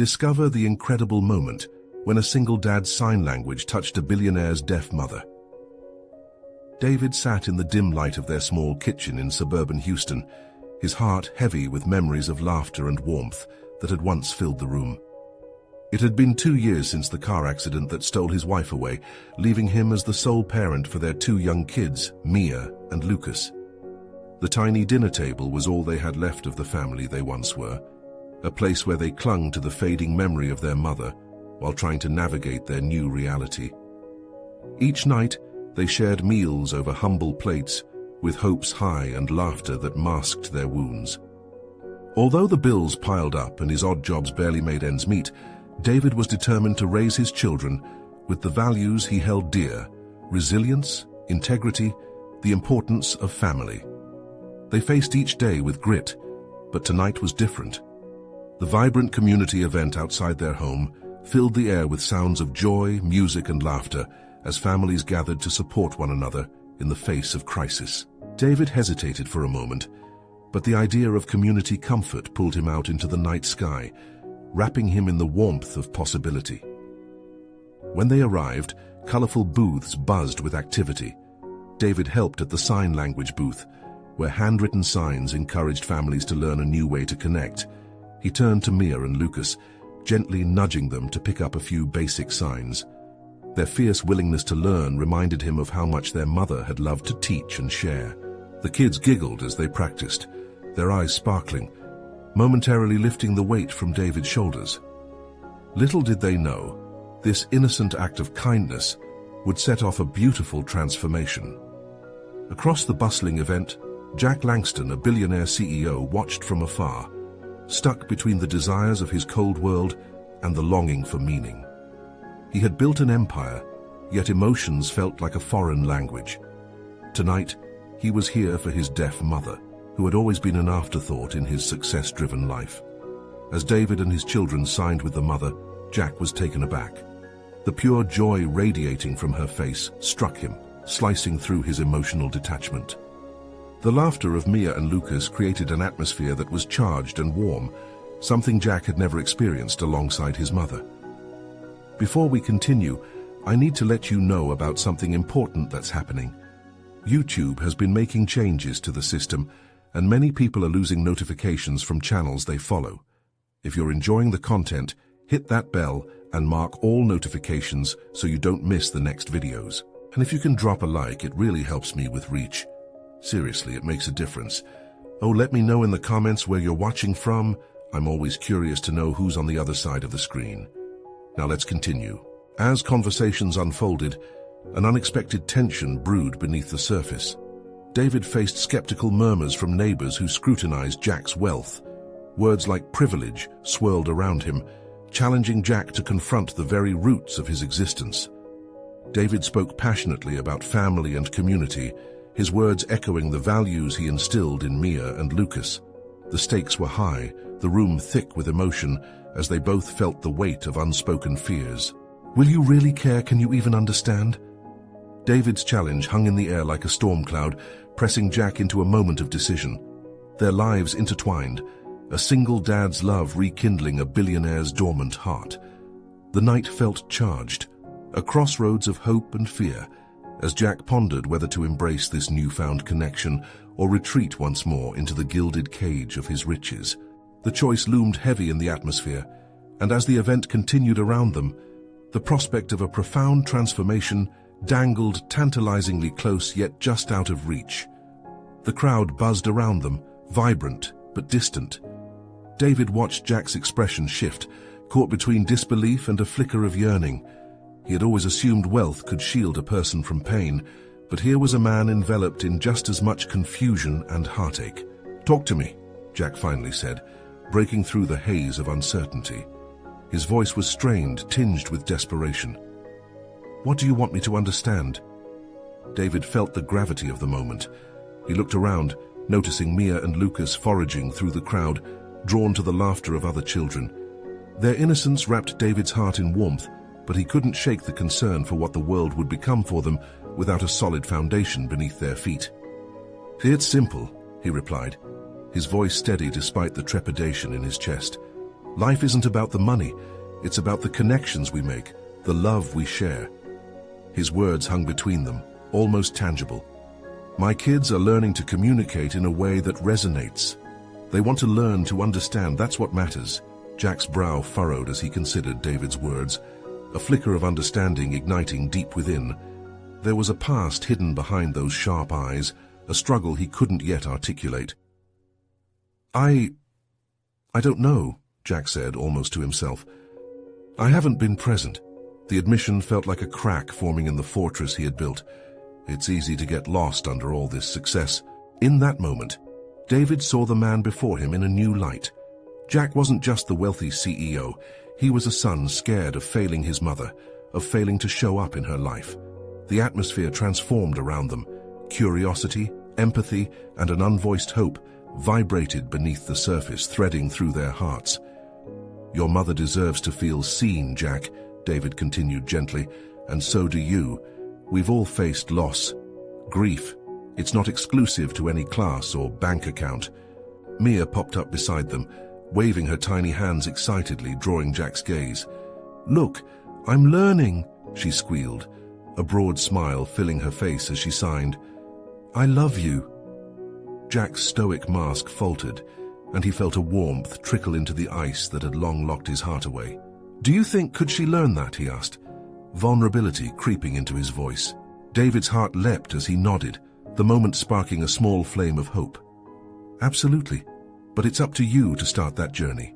Discover the incredible moment when a single dad's sign language touched a billionaire's deaf mother. David sat in the dim light of their small kitchen in suburban Houston, his heart heavy with memories of laughter and warmth that had once filled the room. It had been 2 years since the car accident that stole his wife away, leaving him as the sole parent for their 2 young kids, Mia and Lucas. The tiny dinner table was all they had left of the family they once were, a place where they clung to the fading memory of their mother while trying to navigate their new reality. Each night, they shared meals over humble plates, with hopes high and laughter that masked their wounds. Although the bills piled up and his odd jobs barely made ends meet, David was determined to raise his children with the values he held dear: resilience, integrity, the importance of family. They faced each day with grit, but tonight was different. The vibrant community event outside their home filled the air with sounds of joy, music, and laughter as families gathered to support one another in the face of crisis. David hesitated for a moment, but the idea of community comfort pulled him out into the night sky, wrapping him in the warmth of possibility. When they arrived, colorful booths buzzed with activity. David helped at the sign language booth, where handwritten signs encouraged families to learn a new way to connect. He turned to Mia and Lucas, gently nudging them to pick up a few basic signs. Their fierce willingness to learn reminded him of how much their mother had loved to teach and share. The kids giggled as they practiced, their eyes sparkling, momentarily lifting the weight from David's shoulders. Little did they know, this innocent act of kindness would set off a beautiful transformation. Across the bustling event, Jack Langston, a billionaire CEO, watched from afar, stuck between the desires of his cold world and the longing for meaning. He had built an empire, yet emotions felt like a foreign language. Tonight, he was here for his deaf mother, who had always been an afterthought in his success-driven life. As David and his children signed with the mother, Jack was taken aback. The pure joy radiating from her face struck him, slicing through his emotional detachment. The laughter of Mia and Lucas created an atmosphere that was charged and warm, something Jack had never experienced alongside his mother. Before we continue, I need to let you know about something important that's happening. YouTube has been making changes to the system, and many people are losing notifications from channels they follow. If you're enjoying the content, hit that bell and mark all notifications so you don't miss the next videos. And if you can drop a like, it really helps me with reach. Seriously, it makes a difference. Oh, let me know in the comments where you're watching from. I'm always curious to know who's on the other side of the screen. Now let's continue. As conversations unfolded, an unexpected tension brewed beneath the surface. David faced skeptical murmurs from neighbors who scrutinized Jack's wealth. Words like privilege swirled around him, challenging Jack to confront the very roots of his existence. David spoke passionately about family and community, his words echoing the values he instilled in Mia and Lucas. The stakes were high, the room thick with emotion, as they both felt the weight of unspoken fears. Will you really care? Can you even understand? David's challenge hung in the air like a storm cloud, pressing Jack into a moment of decision. Their lives intertwined, a single dad's love rekindling a billionaire's dormant heart. The night felt charged, a crossroads of hope and fear, as Jack pondered whether to embrace this newfound connection or retreat once more into the gilded cage of his riches. The choice loomed heavy in the atmosphere, and as the event continued around them, the prospect of a profound transformation dangled tantalizingly close yet just out of reach. The crowd buzzed around them, vibrant but distant. David watched Jack's expression shift, caught between disbelief and a flicker of yearning. He had always assumed wealth could shield a person from pain, but here was a man enveloped in just as much confusion and heartache. "Talk to me," Jack finally said, breaking through the haze of uncertainty. His voice was strained, tinged with desperation. "What do you want me to understand?" David felt the gravity of the moment. He looked around, noticing Mia and Lucas foraging through the crowd, drawn to the laughter of other children. Their innocence wrapped David's heart in warmth, but he couldn't shake the concern for what the world would become for them without a solid foundation beneath their feet. "It's simple," he replied, his voice steady despite the trepidation in his chest. Life isn't about the money, it's about the connections we make, the love we share. His words hung between them, almost tangible. My kids are learning to communicate in a way that resonates. They want to learn to understand, that's what matters. Jack's brow furrowed as he considered David's words, a flicker of understanding igniting deep within. There was a past hidden behind those sharp eyes, a struggle he couldn't yet articulate. I don't know, Jack said, almost to himself. I haven't been present. The admission felt like a crack forming in the fortress he had built. It's easy to get lost under all this success. In that moment, David saw the man before him in a new light. Jack wasn't just the wealthy CEO. He was a son scared of failing his mother, of failing to show up in her life. The atmosphere transformed around them. Curiosity, empathy, and an unvoiced hope vibrated beneath the surface, threading through their hearts. Your mother deserves to feel seen, Jack, David continued gently, and so do you. We've all faced loss, grief. It's not exclusive to any class or bank account. Mia popped up beside them, waving her tiny hands excitedly, drawing Jack's gaze. Look, I'm learning, she squealed, a broad smile filling her face as she signed. I love you. Jack's stoic mask faltered, and he felt a warmth trickle into the ice that had long locked his heart away. Do you think could she learn that, he asked, vulnerability creeping into his voice. David's heart leapt as he nodded, the moment sparking a small flame of hope. Absolutely, but it's up to you to start that journey.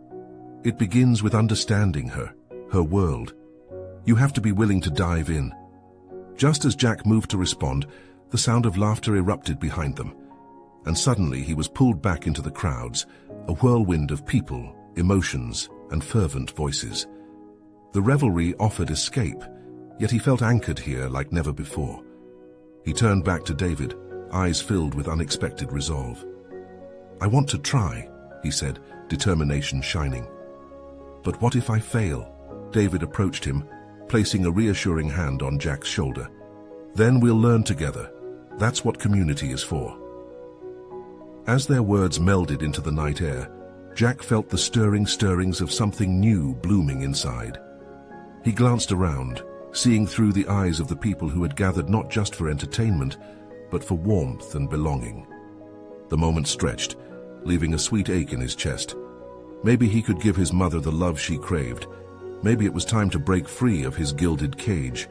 It begins with understanding her world. You have to be willing to dive in. Just as Jack moved to respond, the sound of laughter erupted behind them, and suddenly he was pulled back into the crowds, a whirlwind of people, emotions, and fervent voices. The revelry offered escape, yet he felt anchored here like never before. He turned back to David, eyes filled with unexpected resolve. I want to try, he said, determination shining. But what if I fail? David approached him, placing a reassuring hand on Jack's shoulder. Then we'll learn together. That's what community is for. As their words melded into the night air, Jack felt the stirrings of something new blooming inside. He glanced around, seeing through the eyes of the people who had gathered not just for entertainment, but for warmth and belonging. The moment stretched, leaving a sweet ache in his chest. Maybe he could give his mother the love she craved. Maybe it was time to break free of his gilded cage.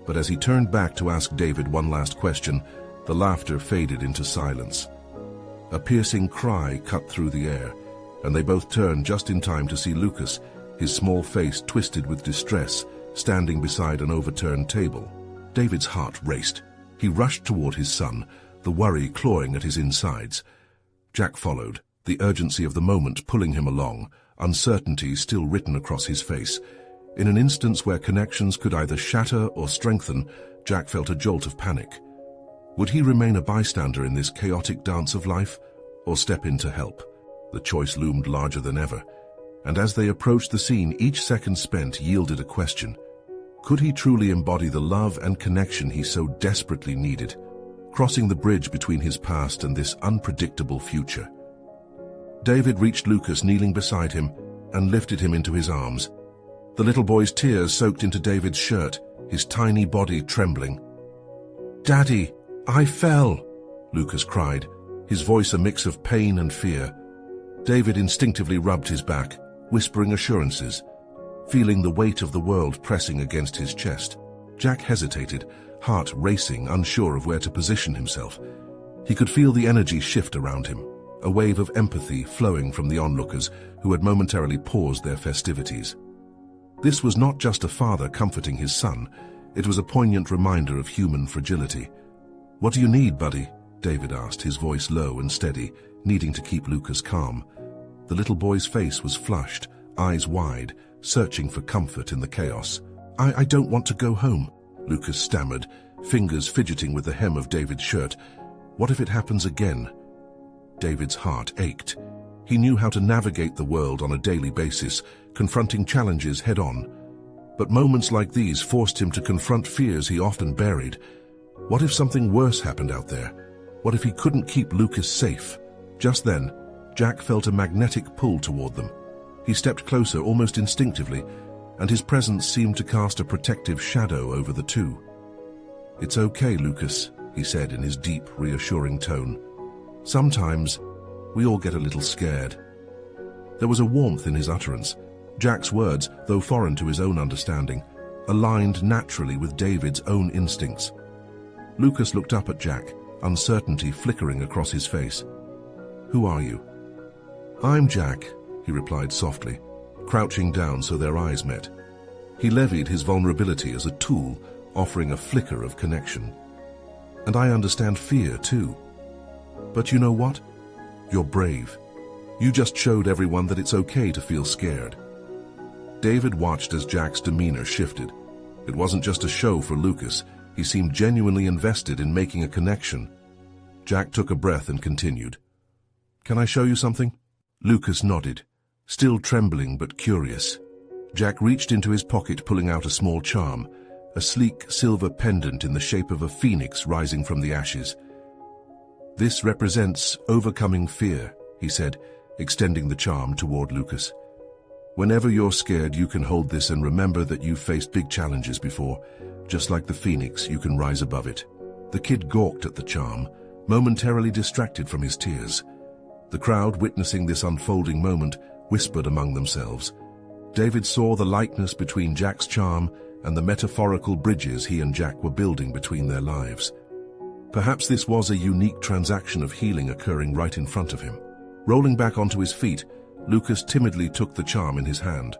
But as he turned back to ask David one last question, the laughter faded into silence. A piercing cry cut through the air, and they both turned just in time to see Lucas, his small face twisted with distress, standing beside an overturned table. David's heart raced. He rushed toward his son, the worry clawing at his insides. Jack followed, the urgency of the moment pulling him along, uncertainty still written across his face. In an instance where connections could either shatter or strengthen, Jack felt a jolt of panic. Would he remain a bystander in this chaotic dance of life, or step in to help? The choice loomed larger than ever, and as they approached the scene, each second spent yielded a question. Could he truly embody the love and connection he so desperately needed, crossing the bridge between his past and this unpredictable future? David reached Lucas kneeling beside him and lifted him into his arms. The little boy's tears soaked into David's shirt, his tiny body trembling. Daddy, I fell, Lucas cried, his voice a mix of pain and fear. David instinctively rubbed his back, whispering assurances, feeling the weight of the world pressing against his chest. Jack hesitated, heart racing, unsure of where to position himself. He could feel the energy shift around him, a wave of empathy flowing from the onlookers who had momentarily paused their festivities. This was not just a father comforting his son, it was a poignant reminder of human fragility. What do you need, buddy? David asked, his voice low and steady, needing to keep Lucas calm. The little boy's face was flushed, eyes wide, searching for comfort in the chaos. I don't want to go home, Lucas stammered, fingers fidgeting with the hem of David's shirt. What if it happens again? David's heart ached. He knew how to navigate the world on a daily basis, confronting challenges head-on. But moments like these forced him to confront fears he often buried. What if something worse happened out there? What if he couldn't keep Lucas safe? Just then, Jack felt a magnetic pull toward them. He stepped closer almost instinctively, and his presence seemed to cast a protective shadow over the two. "It's okay, Lucas," he said in his deep, reassuring tone. "Sometimes we all get a little scared." There was a warmth in his utterance. Jack's words, though foreign to his own understanding, aligned naturally with David's own instincts. Lucas looked up at Jack, uncertainty flickering across his face. "Who are you?" "I'm Jack," he replied softly, crouching down so their eyes met. He levied his vulnerability as a tool, offering a flicker of connection. "And I understand fear, too. But you know what? You're brave. You just showed everyone that it's okay to feel scared." David watched as Jack's demeanor shifted. It wasn't just a show for Lucas. He seemed genuinely invested in making a connection. Jack took a breath and continued. "Can I show you something?" Lucas nodded, still trembling but curious. Jack reached into his pocket, pulling out a small charm, a sleek silver pendant in the shape of a phoenix rising from the ashes. "This represents overcoming fear," he said, extending the charm toward Lucas. "Whenever you're scared, you can hold this and remember that you've faced big challenges before. Just like the phoenix, you can rise above it." The kid gawked at the charm, momentarily distracted from his tears. The crowd, witnessing this unfolding moment, whispered among themselves. David saw the likeness between Jack's charm and the metaphorical bridges he and Jack were building between their lives. Perhaps this was a unique transaction of healing occurring right in front of him. Rolling back onto his feet, Lucas timidly took the charm in his hand.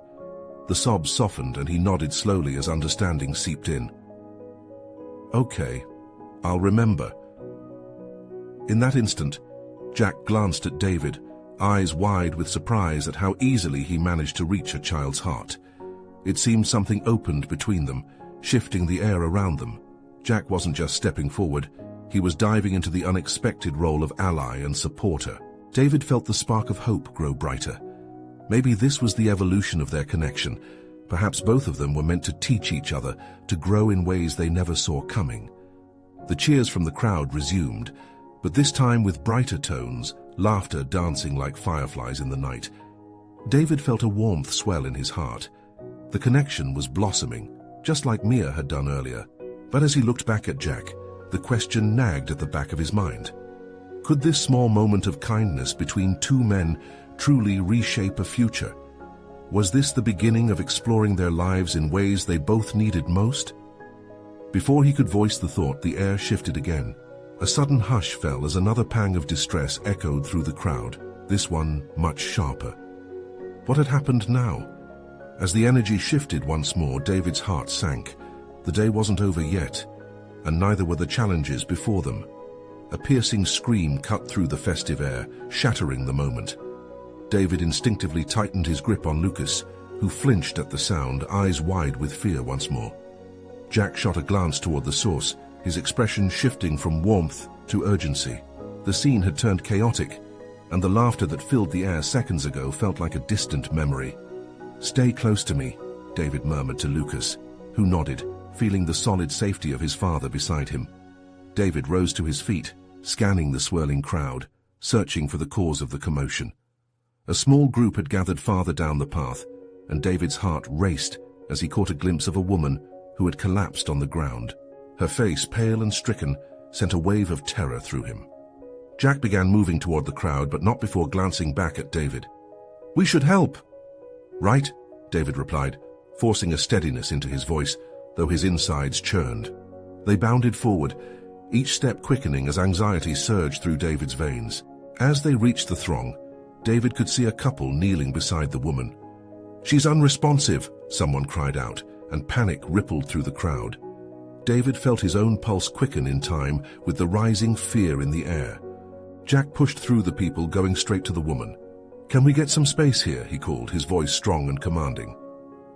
The sobs softened and he nodded slowly as understanding seeped in. "Okay, I'll remember." In that instant, Jack glanced at David, eyes wide with surprise at how easily he managed to reach a child's heart. It seemed something opened between them, shifting the air around them. Jack wasn't just stepping forward, he was diving into the unexpected role of ally and supporter. David felt the spark of hope grow brighter. Maybe this was the evolution of their connection. Perhaps both of them were meant to teach each other, to grow in ways they never saw coming. The cheers from the crowd resumed, but this time with brighter tones, laughter dancing like fireflies in the night. David felt a warmth swell in his heart. The connection was blossoming, just like Mia had done earlier. But as he looked back at Jack, the question nagged at the back of his mind. Could this small moment of kindness between two men truly reshape a future? Was this the beginning of exploring their lives in ways they both needed most? Before he could voice the thought, the air shifted again. A sudden hush fell as another pang of distress echoed through the crowd, this one much sharper. What had happened now? As the energy shifted once more, David's heart sank. The day wasn't over yet, and neither were the challenges before them. A piercing scream cut through the festive air, shattering the moment. David instinctively tightened his grip on Lucas, who flinched at the sound, eyes wide with fear once more. Jack shot a glance toward the source, his expression shifting from warmth to urgency. The scene had turned chaotic, and the laughter that filled the air seconds ago felt like a distant memory. "Stay close to me," David murmured to Lucas, who nodded, feeling the solid safety of his father beside him. David rose to his feet, scanning the swirling crowd, searching for the cause of the commotion. A small group had gathered farther down the path, and David's heart raced as he caught a glimpse of a woman who had collapsed on the ground. Her face, pale and stricken, sent a wave of terror through him. Jack began moving toward the crowd, but not before glancing back at David. "We should help." "Right," David replied, forcing a steadiness into his voice, though his insides churned. They bounded forward, each step quickening as anxiety surged through David's veins. As they reached the throng, David could see a couple kneeling beside the woman. "She's unresponsive," someone cried out, and panic rippled through the crowd. David felt his own pulse quicken in time with the rising fear in the air. Jack pushed through the people, going straight to the woman. "Can we get some space here?" he called, his voice strong and commanding.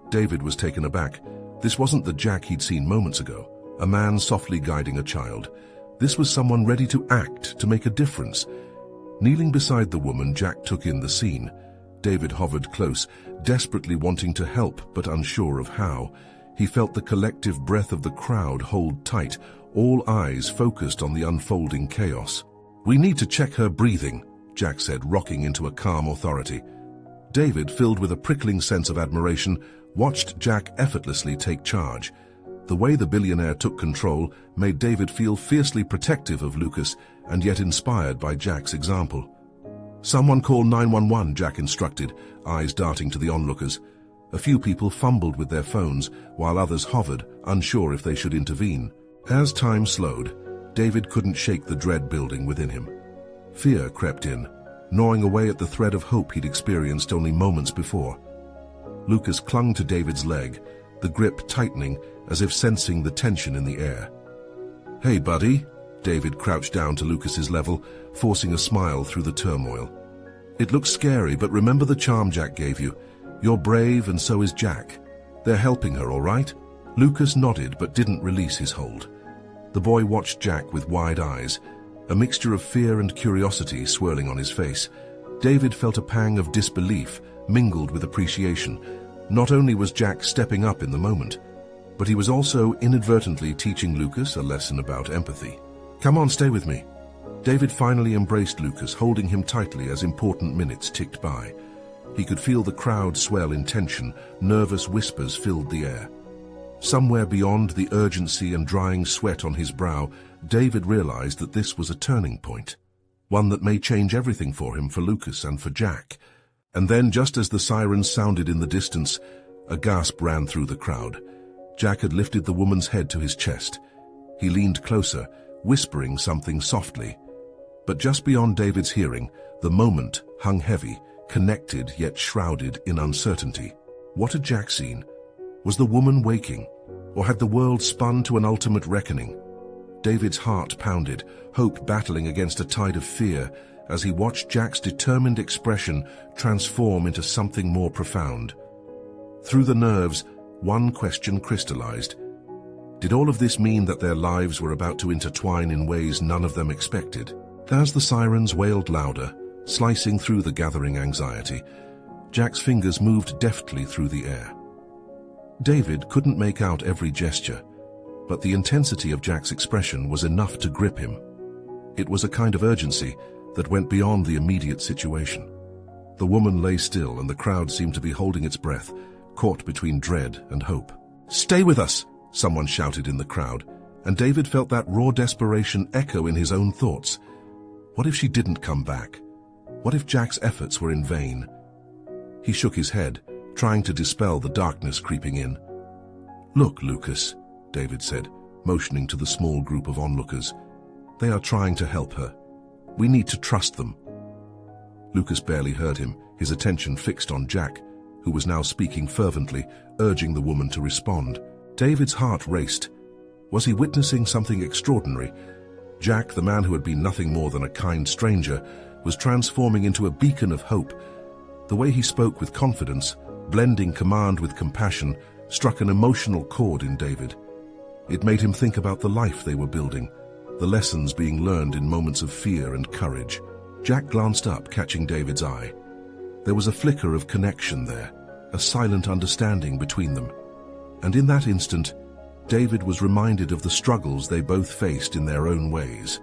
David was taken aback. This wasn't the Jack he'd seen moments ago, a man softly guiding a child. This was someone ready to act, to make a difference. Kneeling beside the woman, Jack took in the scene. David hovered close, desperately wanting to help but unsure of how. He felt the collective breath of the crowd hold tight, all eyes focused on the unfolding chaos. "We need to check her breathing," Jack said, rocking into a calm authority. David, filled with a prickling sense of admiration, watched Jack effortlessly take charge. The way the billionaire took control made David feel fiercely protective of Lucas and yet inspired by Jack's example. "Someone call 911, Jack instructed, eyes darting to the onlookers. A few people fumbled with their phones, while others hovered, unsure if they should intervene. As time slowed, David couldn't shake the dread building within him. Fear crept in, gnawing away at the thread of hope he'd experienced only moments before. Lucas clung to David's leg, the grip tightening as if sensing the tension in the air. "Hey, buddy." David crouched down to Lucas's level, forcing a smile through the turmoil. "It looks scary, but remember the charm Jack gave you. You're brave, and so is Jack. They're helping her, all right?" Lucas nodded but didn't release his hold. The boy watched Jack with wide eyes, a mixture of fear and curiosity swirling on his face. David felt a pang of disbelief mingled with appreciation. Not only was Jack stepping up in the moment, but he was also inadvertently teaching Lucas a lesson about empathy. "Come on, stay with me." David finally embraced Lucas, holding him tightly as important minutes ticked by. He could feel the crowd swell in tension, nervous whispers filled the air. Somewhere beyond the urgency and drying sweat on his brow, David realized that this was a turning point, one that may change everything for him, for Lucas and for Jack. And then, just as the sirens sounded in the distance, a gasp ran through the crowd. Jack had lifted the woman's head to his chest. He leaned closer, whispering something softly. But just beyond David's hearing, the moment hung heavy, connected yet shrouded in uncertainty. What had Jack seen? Was the woman waking, or had the world spun to an ultimate reckoning? David's heart pounded, hope battling against a tide of fear, as he watched Jack's determined expression transform into something more profound. Through the nerves, one question crystallized. Did all of this mean that their lives were about to intertwine in ways none of them expected? As the sirens wailed louder, slicing through the gathering anxiety, Jack's fingers moved deftly through the air. David couldn't make out every gesture, but the intensity of Jack's expression was enough to grip him. It was a kind of urgency that went beyond the immediate situation. The woman lay still, and the crowd seemed to be holding its breath, caught between dread and hope. "Stay with us!" someone shouted in the crowd, and David felt that raw desperation echo in his own thoughts. What if she didn't come back? What if Jack's efforts were in vain? He shook his head, trying to dispel the darkness creeping in. "Look, Lucas," David said, motioning to the small group of onlookers. "They are trying to help her. We need to trust them." Lucas barely heard him, his attention fixed on Jack, who was now speaking fervently, urging the woman to respond. David's heart raced. Was he witnessing something extraordinary? Jack, the man who had been nothing more than a kind stranger, was transforming into a beacon of hope. The way he spoke with confidence, blending command with compassion, struck an emotional chord in David. It made him think about the life they were building, the lessons being learned in moments of fear and courage. Jack glanced up, catching David's eye. There was a flicker of connection there, a silent understanding between them. And in that instant, David was reminded of the struggles they both faced in their own ways.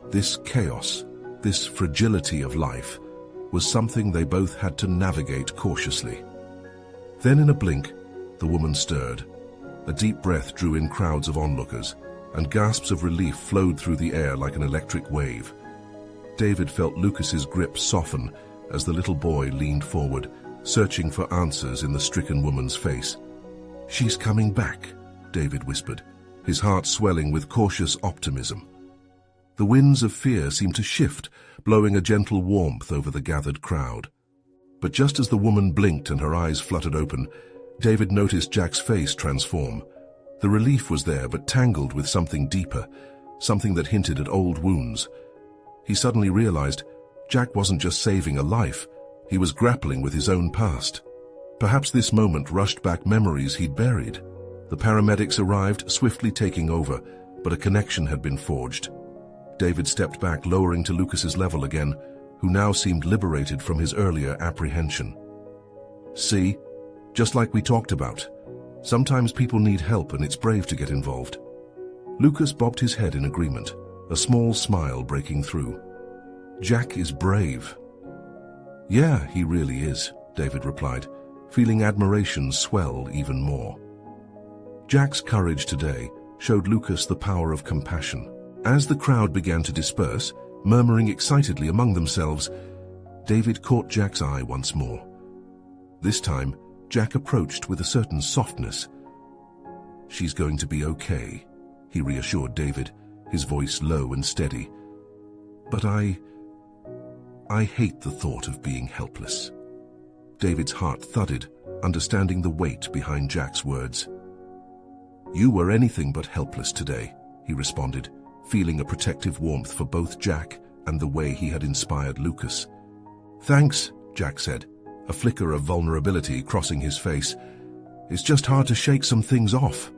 This chaos, this fragility of life, was something they both had to navigate cautiously. Then in a blink, the woman stirred. A deep breath drew in crowds of onlookers, and gasps of relief flowed through the air like an electric wave. David felt Lucas's grip soften as the little boy leaned forward, searching for answers in the stricken woman's face. "She's coming back," David whispered, his heart swelling with cautious optimism. The winds of fear seemed to shift, blowing a gentle warmth over the gathered crowd. But just as the woman blinked and her eyes fluttered open, David noticed Jack's face transform. The relief was there, but tangled with something deeper, something that hinted at old wounds. He suddenly realized Jack wasn't just saving a life, he was grappling with his own past. Perhaps this moment rushed back memories he'd buried. The paramedics arrived, swiftly taking over, but a connection had been forged. David stepped back, lowering to Lucas's level again, who now seemed liberated from his earlier apprehension. "See, just like we talked about, sometimes people need help and it's brave to get involved." Lucas bobbed his head in agreement, a small smile breaking through. "Jack is brave." Yeah, he really is, David replied, feeling admiration swell even more. Jack's courage today showed Lucas the power of compassion. As the crowd began to disperse, murmuring excitedly among themselves, David caught Jack's eye once more. This time, Jack approached with a certain softness. "She's going to be okay," he reassured David, his voice low and steady. "But I hate the thought of being helpless." David's heart thudded, understanding the weight behind Jack's words. "You were anything but helpless today," he responded, feeling a protective warmth for both Jack and the way he had inspired Lucas. "Thanks," Jack said, a flicker of vulnerability crossing his face. "It's just hard to shake some things off."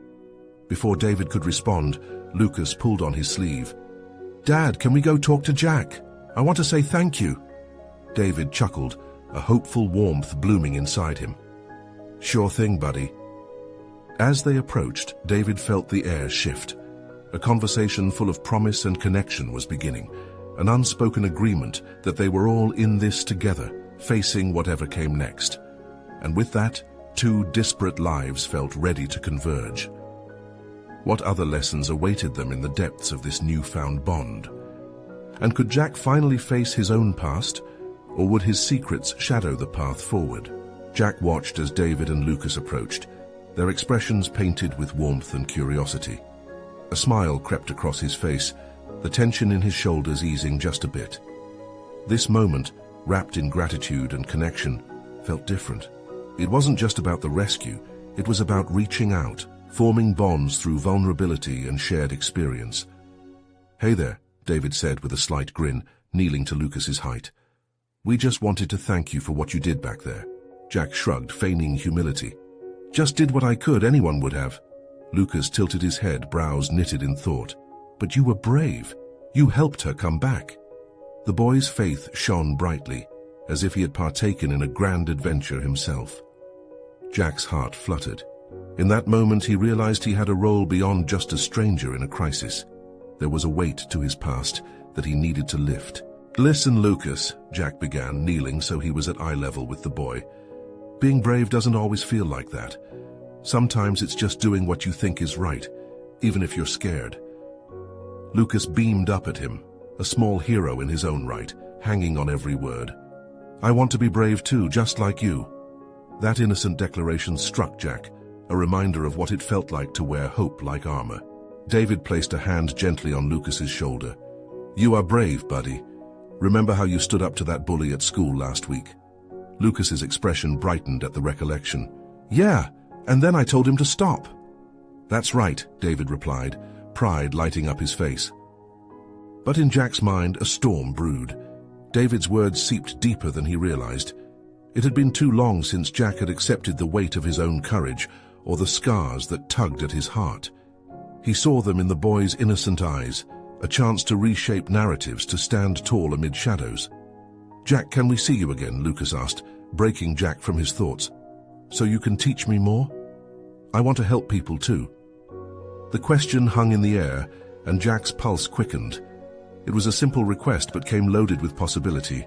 Before David could respond, Lucas pulled on his sleeve. "Dad, can we go talk to Jack? I want to say thank you." David chuckled, a hopeful warmth blooming inside him. "Sure thing, buddy." As they approached, David felt the air shift. A conversation full of promise and connection was beginning, an unspoken agreement that they were all in this together, facing whatever came next. And with that, two disparate lives felt ready to converge. What other lessons awaited them in the depths of this newfound bond? And could Jack finally face his own past, or would his secrets shadow the path forward? Jack watched as David and Lucas approached, their expressions painted with warmth and curiosity. A smile crept across his face, the tension in his shoulders easing just a bit. This moment, wrapped in gratitude and connection, felt different. It wasn't just about the rescue, it was about reaching out, forming bonds through vulnerability and shared experience. "Hey there," David said with a slight grin, kneeling to Lucas's height. "We just wanted to thank you for what you did back there." Jack shrugged, feigning humility. "Just did what I could, anyone would have." Lucas tilted his head, brows knitted in thought. "But you were brave. You helped her come back." The boy's faith shone brightly, as if he had partaken in a grand adventure himself. Jack's heart fluttered. In that moment he realized he had a role beyond just a stranger in a crisis. There was a weight to his past that he needed to lift. "Listen, Lucas," Jack began, kneeling so he was at eye level with the boy. "Being brave doesn't always feel like that. Sometimes it's just doing what you think is right, even if you're scared." Lucas beamed up at him, a small hero in his own right, hanging on every word. "I want to be brave too, just like you." That innocent declaration struck Jack, a reminder of what it felt like to wear hope like armor. David placed a hand gently on Lucas's shoulder. "You are brave, buddy. Remember how you stood up to that bully at school last week?" Lucas's expression brightened at the recollection. "Yeah, and then I told him to stop." "That's right," David replied, pride lighting up his face. But in Jack's mind, a storm brewed. David's words seeped deeper than he realized. It had been too long since Jack had accepted the weight of his own courage, or the scars that tugged at his heart. He saw them in the boy's innocent eyes, a chance to reshape narratives, to stand tall amid shadows. "Jack, can we see you again?" Lucas asked, breaking Jack from his thoughts. "So you can teach me more? I want to help people too." The question hung in the air, and Jack's pulse quickened. It was a simple request, but came loaded with possibility.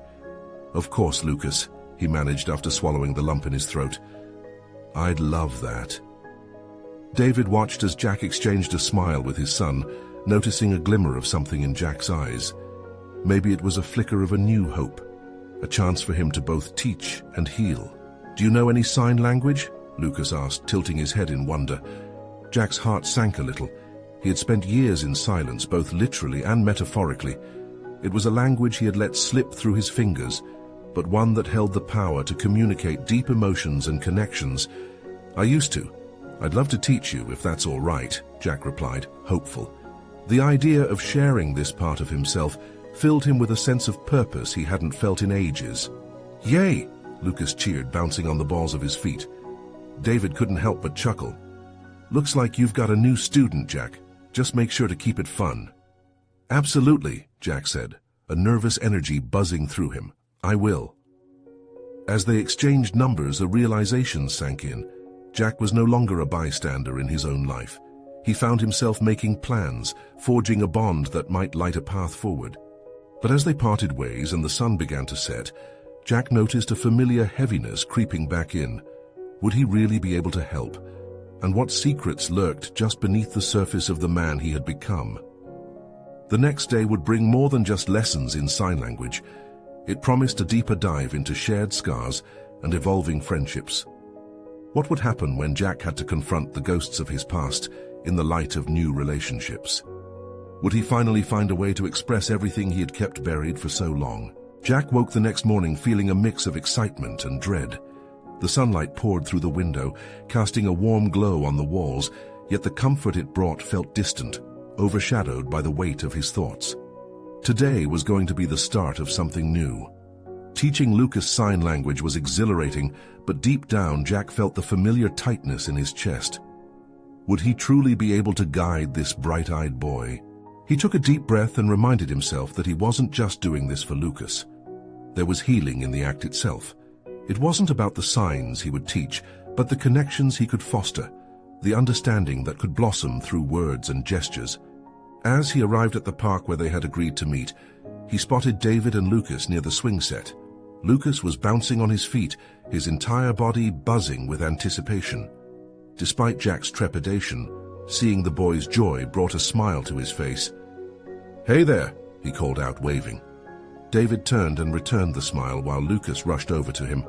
"Of course, Lucas," he managed after swallowing the lump in his throat. "I'd love that." David watched as Jack exchanged a smile with his son, noticing a glimmer of something in Jack's eyes. Maybe it was a flicker of a new hope, a chance for him to both teach and heal. "Do you know any sign language?" Lucas asked, tilting his head in wonder. Jack's heart sank a little. He had spent years in silence, both literally and metaphorically. It was a language he had let slip through his fingers, but one that held the power to communicate deep emotions and connections. "I used to. I'd love to teach you, if that's all right," Jack replied, hopeful. The idea of sharing this part of himself filled him with a sense of purpose he hadn't felt in ages. "Yay!" Lucas cheered, bouncing on the balls of his feet. David couldn't help but chuckle. "Looks like you've got a new student, Jack. Just make sure to keep it fun." "Absolutely," Jack said, a nervous energy buzzing through him. "I will." As they exchanged numbers, a realization sank in. Jack was no longer a bystander in his own life. He found himself making plans, forging a bond that might light a path forward. But as they parted ways and the sun began to set, Jack noticed a familiar heaviness creeping back in. Would he really be able to help? And what secrets lurked just beneath the surface of the man he had become? The next day would bring more than just lessons in sign language. It promised a deeper dive into shared scars and evolving friendships. What would happen when Jack had to confront the ghosts of his past in the light of new relationships? Would he finally find a way to express everything he had kept buried for so long? Jack woke the next morning feeling a mix of excitement and dread. The sunlight poured through the window, casting a warm glow on the walls, yet the comfort it brought felt distant, overshadowed by the weight of his thoughts. Today was going to be the start of something new. Teaching Lucas sign language was exhilarating, but deep down Jack felt the familiar tightness in his chest. Would he truly be able to guide this bright-eyed boy? He took a deep breath and reminded himself that he wasn't just doing this for Lucas. There was healing in the act itself. It wasn't about the signs he would teach, but the connections he could foster, the understanding that could blossom through words and gestures. As he arrived at the park where they had agreed to meet, he spotted David and Lucas near the swing set. Lucas was bouncing on his feet, his entire body buzzing with anticipation. Despite Jack's trepidation, seeing the boy's joy brought a smile to his face. "Hey there," he called out, waving. David turned and returned the smile while Lucas rushed over to him.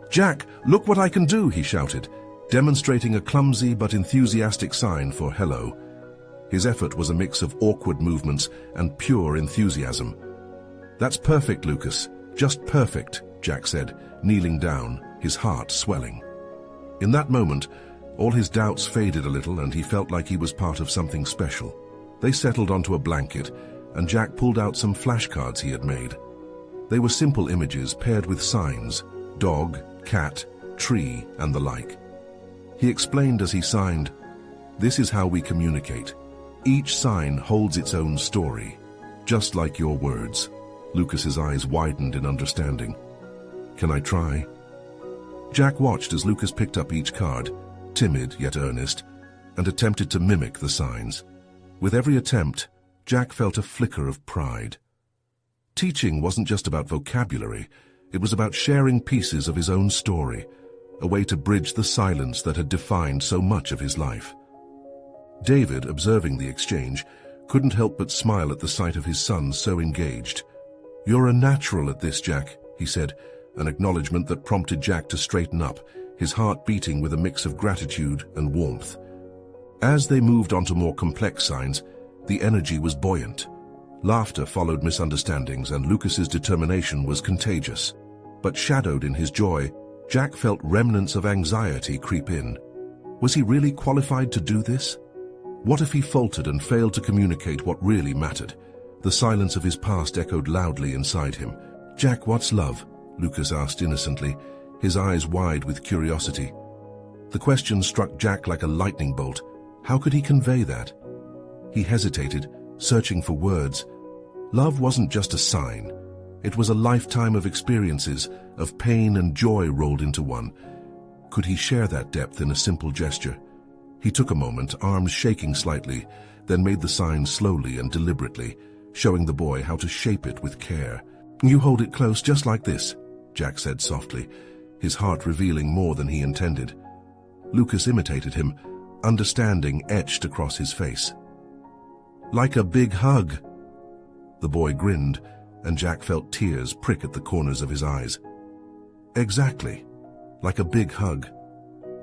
"Jack, look what I can do," he shouted, demonstrating a clumsy but enthusiastic sign for hello. His effort was a mix of awkward movements and pure enthusiasm. "That's perfect, Lucas. Just perfect," Jack said, kneeling down, his heart swelling. In that moment, all his doubts faded a little and he felt like he was part of something special. They settled onto a blanket, and Jack pulled out some flashcards he had made. They were simple images paired with signs: dog, cat, tree, and the like. He explained as he signed, "This is how we communicate. Each sign holds its own story, just like your words." Lucas's eyes widened in understanding. "Can I try?" Jack watched as Lucas picked up each card, timid yet earnest, and attempted to mimic the signs. With every attempt, Jack felt a flicker of pride. Teaching wasn't just about vocabulary, it was about sharing pieces of his own story, a way to bridge the silence that had defined so much of his life. David, observing the exchange, couldn't help but smile at the sight of his son so engaged. "You're a natural at this, Jack," he said, an acknowledgement that prompted Jack to straighten up, his heart beating with a mix of gratitude and warmth. As they moved on to more complex signs, the energy was buoyant. Laughter followed misunderstandings, and Lucas's determination was contagious. But shadowed in his joy, Jack felt remnants of anxiety creep in. Was he really qualified to do this? What if he faltered and failed to communicate what really mattered? The silence of his past echoed loudly inside him. "Jack, what's love?" Lucas asked innocently, his eyes wide with curiosity. The question struck Jack like a lightning bolt. How could he convey that? He hesitated, searching for words. Love wasn't just a sign. It was a lifetime of experiences, of pain and joy rolled into one. Could he share that depth in a simple gesture? He took a moment, arms shaking slightly, then made the sign slowly and deliberately, showing the boy how to shape it with care. "You hold it close just like this," Jack said softly, his heart revealing more than he intended. Lucas imitated him, understanding etched across his face. "Like a big hug." The boy grinned, and Jack felt tears prick at the corners of his eyes. Exactly, like a big hug.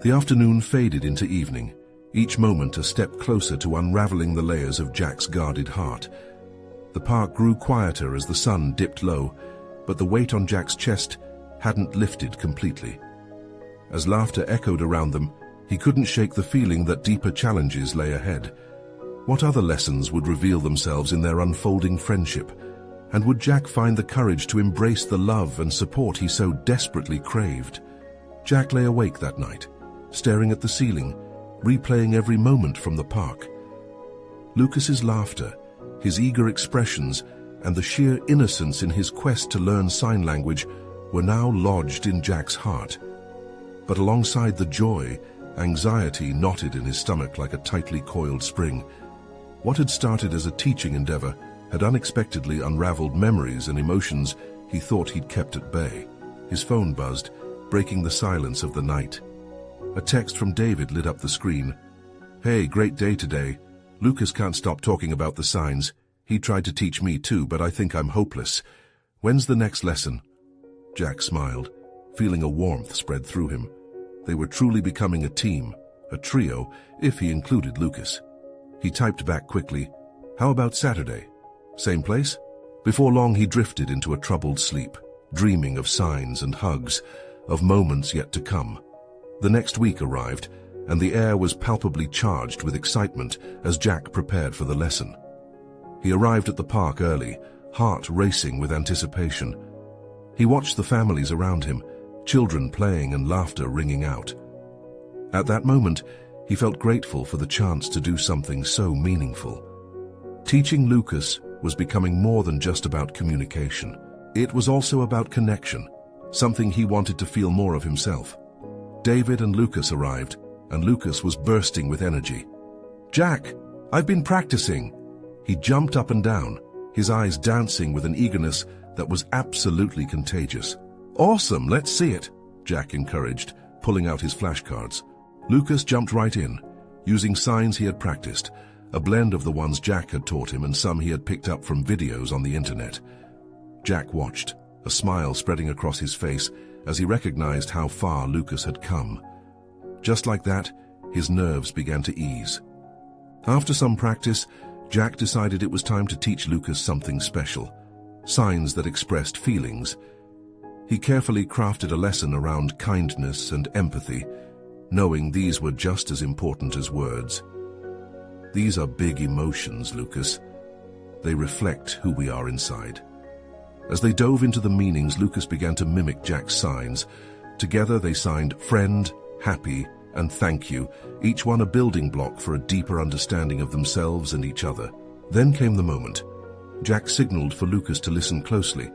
The afternoon faded into evening, each moment a step closer to unraveling the layers of Jack's guarded heart. The park grew quieter as the sun dipped low, but the weight on Jack's chest hadn't lifted completely. As laughter echoed around them, he couldn't shake the feeling that deeper challenges lay ahead. What other lessons would reveal themselves in their unfolding friendship? And would Jack find the courage to embrace the love and support he so desperately craved? Jack lay awake that night, staring at the ceiling, replaying every moment from the park. Lucas's laughter, his eager expressions, and the sheer innocence in his quest to learn sign language were now lodged in Jack's heart. But alongside the joy, anxiety knotted in his stomach like a tightly coiled spring. What had started as a teaching endeavor had unexpectedly unraveled memories and emotions he thought he'd kept at bay. His phone buzzed, breaking the silence of the night. A text from David lit up the screen. "Hey, great day today. Lucas can't stop talking about the signs. He tried to teach me too, but I think I'm hopeless. When's the next lesson?" Jack smiled, feeling a warmth spread through him. They were truly becoming a team, a trio, if he included Lucas. He typed back quickly, "How about Saturday? Same place?" Before long he drifted into a troubled sleep, dreaming of signs and hugs, of moments yet to come. The next week arrived, and the air was palpably charged with excitement as Jack prepared for the lesson. He arrived at the park early, heart racing with anticipation. He watched the families around him, children playing and laughter ringing out. At that moment, he felt grateful for the chance to do something so meaningful. Teaching Lucas was becoming more than just about communication. It was also about connection, something he wanted to feel more of himself. David and Lucas arrived, and Lucas was bursting with energy. "Jack, I've been practicing." He jumped up and down, his eyes dancing with an eagerness that was absolutely contagious. "Awesome, let's see it," Jack encouraged, pulling out his flashcards. Lucas jumped right in, using signs he had practiced, a blend of the ones Jack had taught him and some he had picked up from videos on the internet. Jack watched, a smile spreading across his face as he recognized how far Lucas had come. Just like that, his nerves began to ease. After some practice, Jack decided it was time to teach Lucas something special, signs that expressed feelings. He carefully crafted a lesson around kindness and empathy, knowing these were just as important as words. "These are big emotions, Lucas. They reflect who we are inside." As they dove into the meanings, Lucas began to mimic Jack's signs. Together they signed friend, happy, and thank you, each one a building block for a deeper understanding of themselves and each other. Then came the moment. Jack signaled for Lucas to listen closely.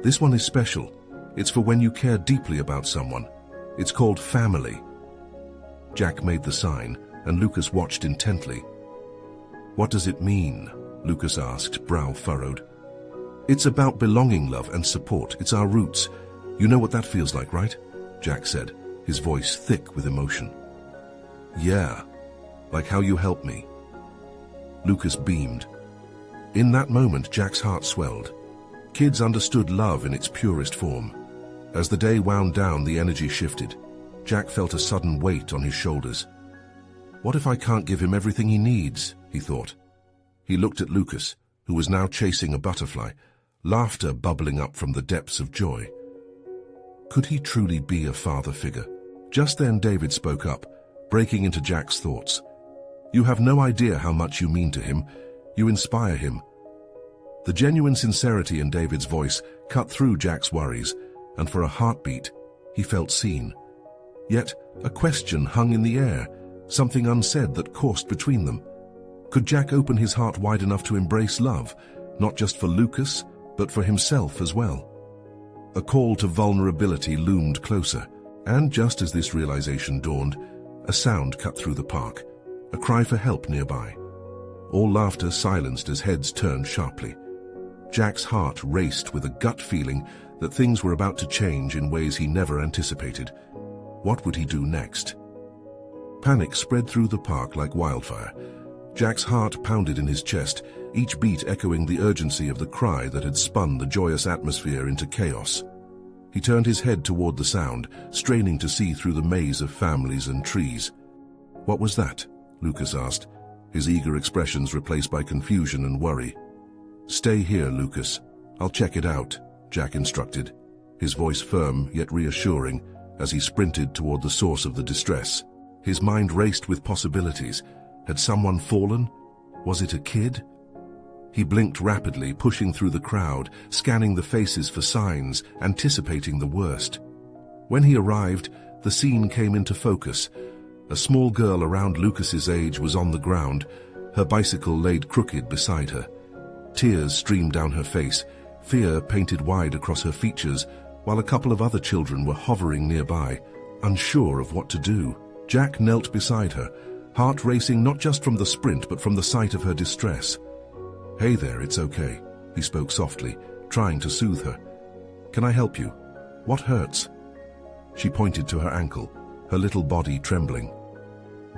"This one is special. It's for when you care deeply about someone. It's called family." Jack made the sign, and Lucas watched intently. "What does it mean?" Lucas asked, brow furrowed. "It's about belonging, love, and support. It's our roots. You know what that feels like, right?" Jack said, his voice thick with emotion. "Yeah, like how you helped me." Lucas beamed. In that moment, Jack's heart swelled. Kids understood love in its purest form. As the day wound down, the energy shifted. Jack felt a sudden weight on his shoulders. "What if I can't give him everything he needs?" he thought. He looked at Lucas, who was now chasing a butterfly, laughter bubbling up from the depths of joy. Could he truly be a father figure? Just then David spoke up, breaking into Jack's thoughts. "You have no idea how much you mean to him. You inspire him." The genuine sincerity in David's voice cut through Jack's worries, and for a heartbeat, he felt seen. Yet, a question hung in the air, something unsaid that coursed between them. Could Jack open his heart wide enough to embrace love, not just for Lucas, but for himself as well? A call to vulnerability loomed closer, and just as this realization dawned, a sound cut through the park, a cry for help nearby. All laughter silenced as heads turned sharply. Jack's heart raced with a gut feeling that things were about to change in ways he never anticipated. What would he do next? Panic spread through the park like wildfire. Jack's heart pounded in his chest, each beat echoing the urgency of the cry that had spun the joyous atmosphere into chaos. He turned his head toward the sound, straining to see through the maze of families and trees. "What was that?" Lucas asked, his eager expressions replaced by confusion and worry. "Stay here, Lucas. I'll check it out," Jack instructed, his voice firm yet reassuring as he sprinted toward the source of the distress. His mind raced with possibilities. Had someone fallen? Was it a kid? He blinked rapidly, pushing through the crowd, scanning the faces for signs, anticipating the worst. When he arrived, the scene came into focus. A small girl around Lucas's age was on the ground, her bicycle laid crooked beside her. Tears streamed down her face, fear painted wide across her features, while a couple of other children were hovering nearby, unsure of what to do. Jack knelt beside her, heart racing not just from the sprint but from the sight of her distress. "Hey there, it's okay," he spoke softly, trying to soothe her. "Can I help you?" What hurts? She pointed to her ankle, her little body trembling.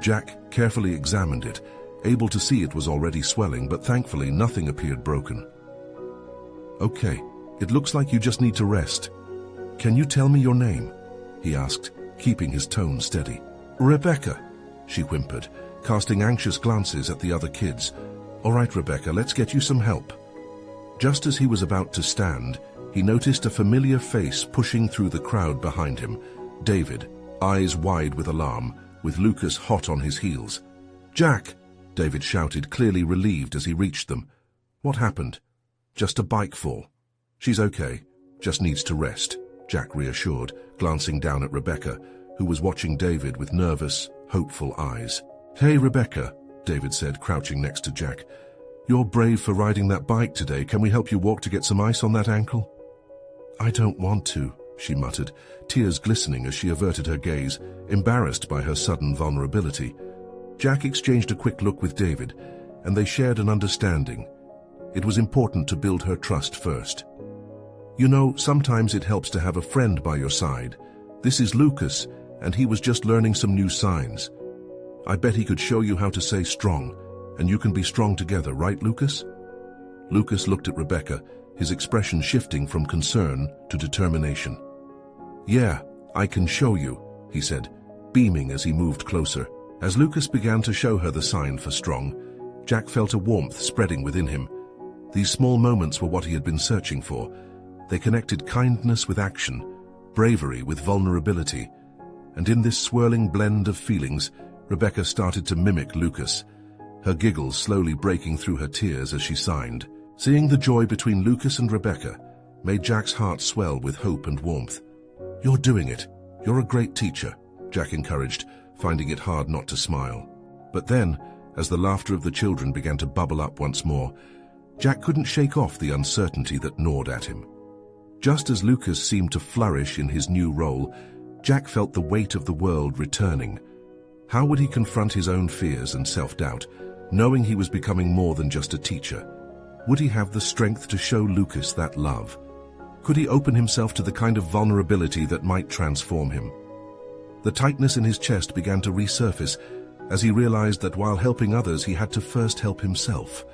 Jack carefully examined it, able to see it was already swelling, but thankfully nothing appeared broken. Okay, it looks like you just need to rest. Can you tell me your name? He asked, keeping his tone steady. Rebecca, she whimpered, casting anxious glances at the other kids. All right, Rebecca, let's get you some help. Just as he was about to stand, he noticed a familiar face pushing through the crowd behind him. David, eyes wide with alarm, with Lucas hot on his heels. Jack, David shouted, clearly relieved as he reached them. What happened? Just a bike fall. She's okay, just needs to rest, Jack reassured, glancing down at Rebecca, who was watching David with nervous, hopeful eyes. Hey, Rebecca, David said, crouching next to Jack. You're brave for riding that bike today. Can we help you walk to get some ice on that ankle? I don't want to, she muttered, tears glistening as she averted her gaze, embarrassed by her sudden vulnerability. Jack exchanged a quick look with David, and they shared an understanding. It was important to build her trust first. You know, sometimes it helps to have a friend by your side. This is Lucas, and he was just learning some new signs. I bet he could show you how to say strong, and you can be strong together, right, Lucas? Lucas looked at Rebecca, his expression shifting from concern to determination. Yeah, I can show you, he said, beaming as he moved closer. As Lucas began to show her the sign for strong, Jack felt a warmth spreading within him. These small moments were what he had been searching for. They connected kindness with action, bravery with vulnerability, and in this swirling blend of feelings, Rebecca started to mimic Lucas, her giggles slowly breaking through her tears as she signed. Seeing the joy between Lucas and Rebecca made Jack's heart swell with hope and warmth. You're doing it. You're a great teacher, Jack encouraged, finding it hard not to smile. But then, as the laughter of the children began to bubble up once more, Jack couldn't shake off the uncertainty that gnawed at him. Just as Lucas seemed to flourish in his new role, Jack felt the weight of the world returning. How would he confront his own fears and self-doubt, knowing he was becoming more than just a teacher? Would he have the strength to show Lucas that love? Could he open himself to the kind of vulnerability that might transform him? The tightness in his chest began to resurface as he realized that while helping others, he had to first help himself.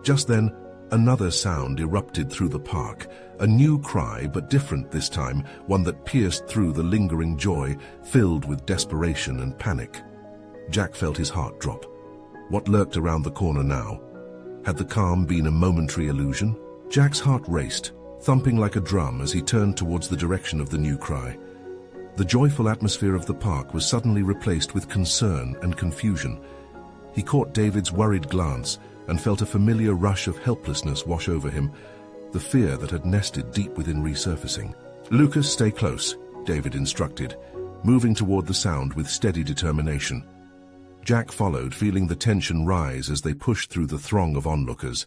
Just then, another sound erupted through the park, a new cry, but different this time, one that pierced through the lingering joy, filled with desperation and panic. Jack felt his heart drop. What lurked around the corner now? Had the calm been a momentary illusion? Jack's heart raced, thumping like a drum as he turned towards the direction of the new cry. The joyful atmosphere of the park was suddenly replaced with concern and confusion. He caught David's worried glance and felt a familiar rush of helplessness wash over him, the fear that had nested deep within resurfacing. Lucas, stay close, David instructed, moving toward the sound with steady determination. Jack followed, feeling the tension rise as they pushed through the throng of onlookers.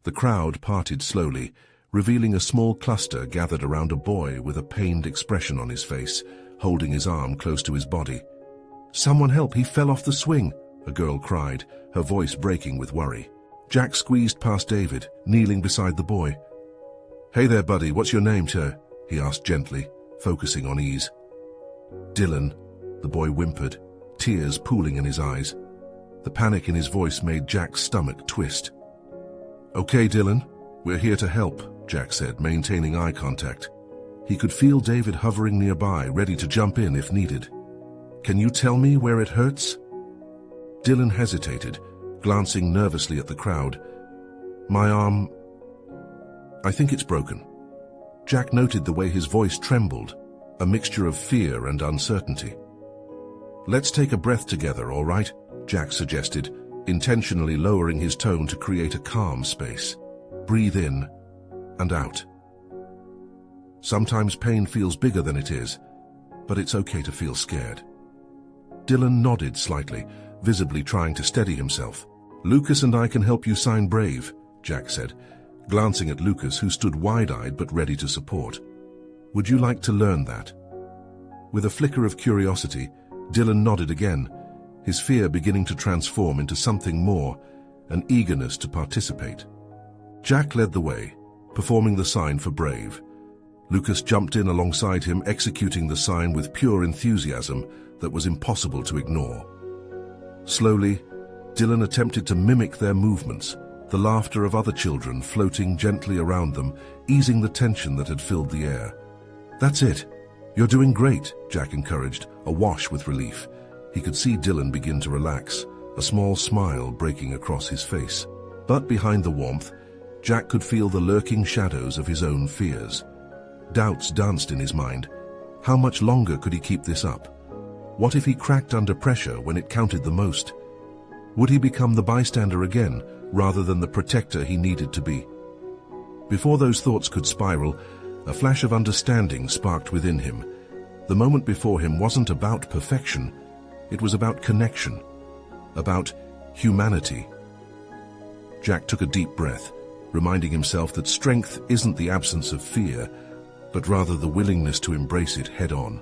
The crowd parted slowly, revealing a small cluster gathered around a boy with a pained expression on his face, holding his arm close to his body. Someone help, he fell off the swing, a girl cried, her voice breaking with worry. Jack squeezed past David, kneeling beside the boy. Hey there, buddy, what's your name, sir? He asked gently, focusing on ease. Dylan, the boy whimpered, tears pooling in his eyes. The panic in his voice made Jack's stomach twist. Okay, Dylan, we're here to help, Jack said, maintaining eye contact. He could feel David hovering nearby, ready to jump in if needed. Can you tell me where it hurts? Dylan hesitated, glancing nervously at the crowd. My arm... I think it's broken. Jack noted the way his voice trembled, a mixture of fear and uncertainty. Let's take a breath together, all right? Jack suggested, intentionally lowering his tone to create a calm space. Breathe in and out. Sometimes pain feels bigger than it is, but it's okay to feel scared. Dylan nodded slightly, visibly trying to steady himself. Lucas and I can help you sign brave, Jack said, glancing at Lucas, who stood wide-eyed but ready to support. Would you like to learn that? With a flicker of curiosity, Dylan nodded again, his fear beginning to transform into something more, an eagerness to participate. Jack led the way, performing the sign for brave. Lucas jumped in alongside him, executing the sign with pure enthusiasm that was impossible to ignore. Slowly, Dylan attempted to mimic their movements, the laughter of other children floating gently around them, easing the tension that had filled the air. "That's it. You're doing great," Jack encouraged, awash with relief. He could see Dylan begin to relax, a small smile breaking across his face. But behind the warmth, Jack could feel the lurking shadows of his own fears. Doubts danced in his mind. How much longer could he keep this up? What if he cracked under pressure when it counted the most? Would he become the bystander again, rather than the protector he needed to be? Before those thoughts could spiral, a flash of understanding sparked within him. The moment before him wasn't about perfection, it was about connection, about humanity. Jack took a deep breath, reminding himself that strength isn't the absence of fear, but rather the willingness to embrace it head-on.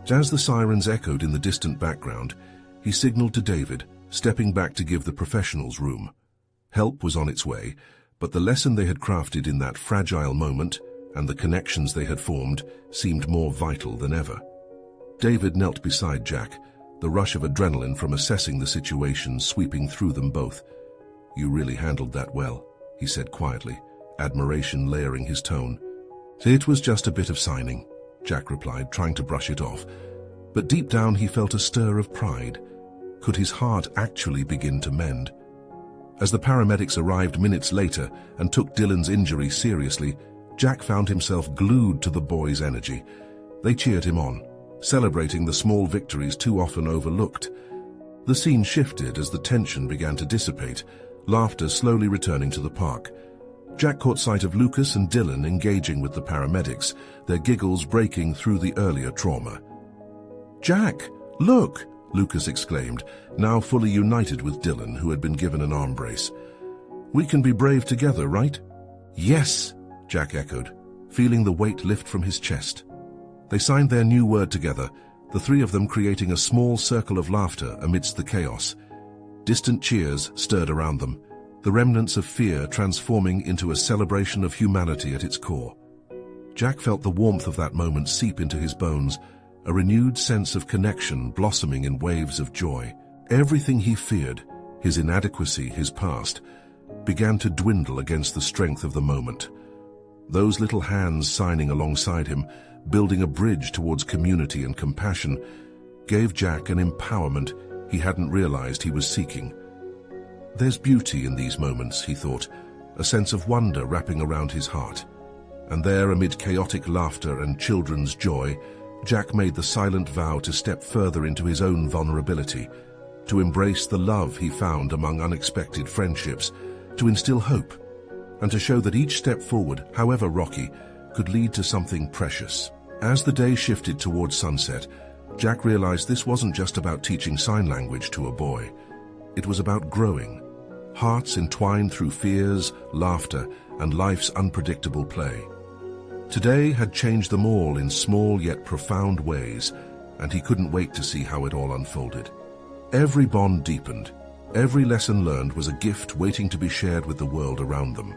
As the sirens echoed in the distant background, he signaled to David, stepping back to give the professionals room. Help was on its way, but the lesson they had crafted in that fragile moment and the connections they had formed seemed more vital than ever. David knelt beside Jack, the rush of adrenaline from assessing the situation sweeping through them both. "You really handled that well," he said quietly, admiration layering his tone. "It was just a bit of signing," Jack replied, trying to brush it off. But deep down he felt a stir of pride. Could his heart actually begin to mend? As the paramedics arrived minutes later and took Dylan's injury seriously, Jack found himself glued to the boys' energy. They cheered him on, celebrating the small victories too often overlooked. The scene shifted as the tension began to dissipate, laughter slowly returning to the park. Jack caught sight of Lucas and Dylan engaging with the paramedics, their giggles breaking through the earlier trauma. "Jack, look!" Lucas exclaimed, now fully united with Dylan, who had been given an arm brace. "We can be brave together, right?" "Yes," Jack echoed, feeling the weight lift from his chest. They signed their new word together, the three of them creating a small circle of laughter amidst the chaos. Distant cheers stirred around them, the remnants of fear transforming into a celebration of humanity at its core. Jack felt the warmth of that moment seep into his bones, a renewed sense of connection blossoming in waves of joy. Everything he feared, his inadequacy, his past, began to dwindle against the strength of the moment. Those little hands signing alongside him, building a bridge towards community and compassion, gave Jack an empowerment he hadn't realized he was seeking. There's beauty in these moments, he thought, a sense of wonder wrapping around his heart. And there, amid chaotic laughter and children's joy, Jack made the silent vow to step further into his own vulnerability, to embrace the love he found among unexpected friendships, to instill hope, and to show that each step forward, however rocky, could lead to something precious. As the day shifted towards sunset, Jack realized this wasn't just about teaching sign language to a boy. It was about growing, hearts entwined through fears, laughter, and life's unpredictable play. Today had changed them all in small yet profound ways, and he couldn't wait to see how it all unfolded. Every bond deepened. Every lesson learned was a gift waiting to be shared with the world around them.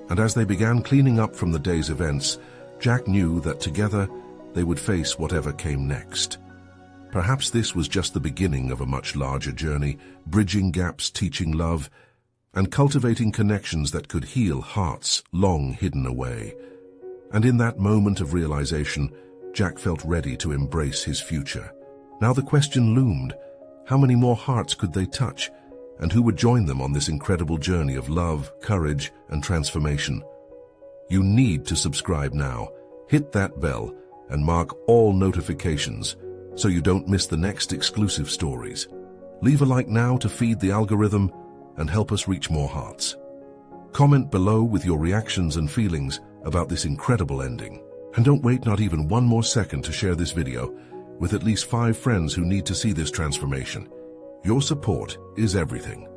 And as they began cleaning up from the day's events, Jack knew that together they would face whatever came next. Perhaps this was just the beginning of a much larger journey, bridging gaps, teaching love, and cultivating connections that could heal hearts long hidden away. And in that moment of realization, Jack felt ready to embrace his future. Now the question loomed, how many more hearts could they touch, and who would join them on this incredible journey of love, courage, and transformation? You need to subscribe now, hit that bell, and mark all notifications so you don't miss the next exclusive stories. Leave a like now to feed the algorithm and help us reach more hearts. Comment below with your reactions and feelings about this incredible ending. And don't wait not even one more second to share this video with at least 5 friends who need to see this transformation. Your support is everything.